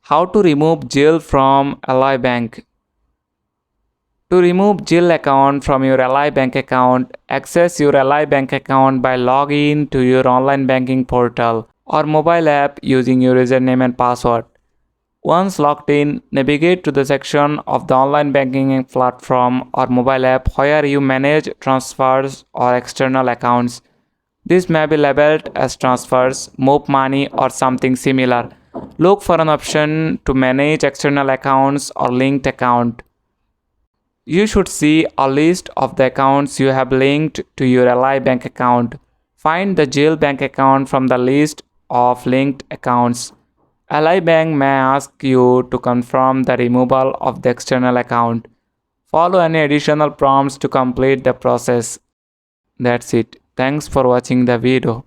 How to remove Zelle from Ally Bank. To remove Zelle account from your Ally Bank account, access your Ally Bank account by logging to your online banking portal or mobile app using your username and password. Once logged in, navigate to the section of the online banking platform or mobile app where you manage transfers or external accounts. This may be labeled as transfers, move money, or something similar. Look for an option to manage external accounts or linked account. You should see a list of the accounts you have linked to your Ally Bank account. Find the Zelle Bank account from the list of linked accounts. Ally Bank may ask you to confirm the removal of the external account. Follow any additional prompts to complete the process. That's it. Thanks for watching the video.